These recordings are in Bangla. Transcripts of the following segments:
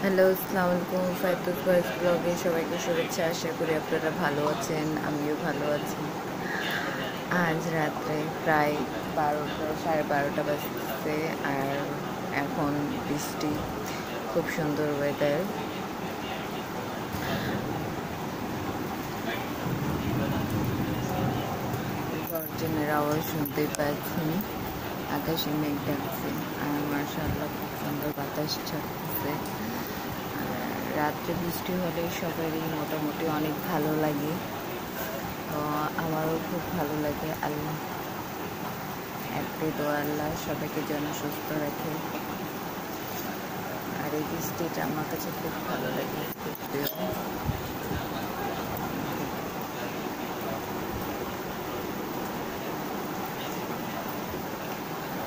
হ্যালো, আসসালামু আলাইকুম। ফায়তুল ভয়েস ব্লগে সবাইকে শুভেচ্ছা। আশা করি আপনারা ভালো আছেন, আমিও ভালো আছি। আজ রাত্রে প্রায় 12টা, 12:30 বাজছে। আর এখন বৃষ্টি, খুব সুন্দর ওয়েদার। গর্জনের আওয়াজ শুনতেই পাচ্ছেন। আকাশে মেঘ ডাকছে আর মাশাআল্লাহ খুব সুন্দর বাতাস ছাড়তেছে। রাত্রে বৃষ্টি হলে সবারই মোটামুটি অনেক ভালো লাগে। তো আমারও খুব ভালো লাগে। আল্লাহ একটাই দোয়া, আল্লাহ সবাইকে যেন সুস্থ রাখে। আর এই বৃষ্টিটা আমার কাছে খুব ভালো লাগে।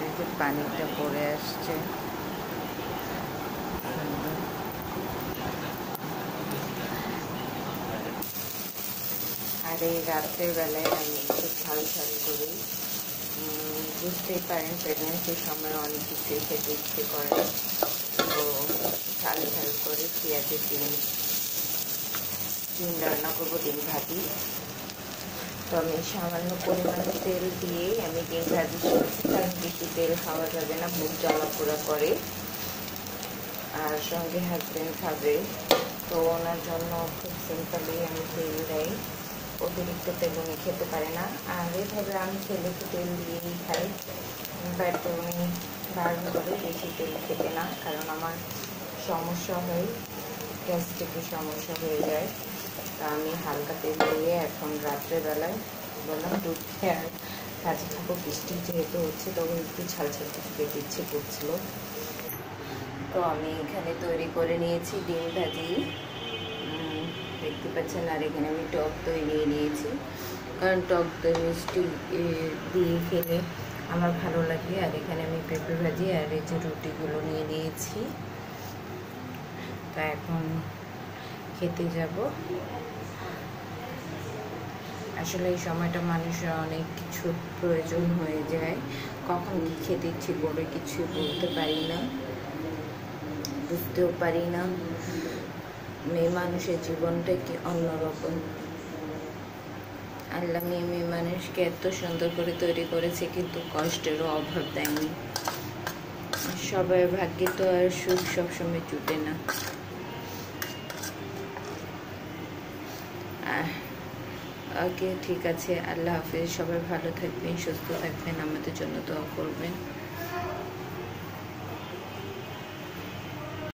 এই যে পানিটা পড়ে আসছে, আর এই রাত্রের বেলায় আমি একটু ঝাল ঝাল করি। বুঝতেই পারেন প্রেগনেন্সির সময় অনেক কিছুই খেতে ইচ্ছে করে। তো ঝাল ঝাল করে পেঁয়াজের ডিম রান্না করবো, ডিম ভাজি। তো আমি সামান্য পরিমাণে তেল দিয়ে আমি ডিম ভাজি করছি, কারণ বেশি তেল খাওয়া যাবে না, মুখ জ্বালা পোড়া করে। আর সঙ্গে হাজব্যান্ড খাবে, তো ওনার জন্য খুব সিম্পলি আমি তেল দেই। অতিরিক্ত তেল উনি খেতে পারে না। আর এভাবে আমি ছেলেকে তেল দিয়েই খাই, বাট উনি বারণ করে বেশি তেল খেতে না, কারণ আমার সমস্যা হয়, গ্যাস্ট্রিকের সমস্যা হয়ে যায়। তা আমি হালকা তেল দিয়ে এখন রাত্রেবেলায় বললাম দুধ খেয়ে আর কাজে খাবো, বৃষ্টি যেহেতু হচ্ছে তখন একটু ঝাল ঝাল কিছু খেতে ইচ্ছে করছিল। তো আমি এখানে তৈরি করে নিয়েছি ডিম ভাজি, দেখতে পাচ্ছেন। আর এখানে আমি টক দই নিয়ে নিয়েছি, কারণ টক দই মিষ্টি দিয়ে খেলে আমার ভালো লাগে। আর এখানে আমি পেঁপে ভাজি আর এই যে রুটিগুলো নিয়ে নিয়েছি। তা এখন খেতে যাব। আসলে এই সময়টা মানুষের অনেক কিছু প্রয়োজন হয়ে যায়, কখন কি খেতে ইচ্ছে করে কিছু বলতে পারি না, বুঝতেও পারি না। মেয়ে মানুষের জীবনটা কি অন্যরকম। আল্লাহ মেয়ে মানুষকে এত সুন্দর করে তৈরি করেছে, কিন্তু কষ্টেরও অভাব দেয়নি। সবার ভাগ্যে তো আর সুখ সবসময় জুটে না। ওকে, ঠিক আছে, আল্লাহ হাফিজ। সবাই ভালো থাকবেন, সুস্থ থাকবেন, আমাদের জন্য দোয়া করবেন।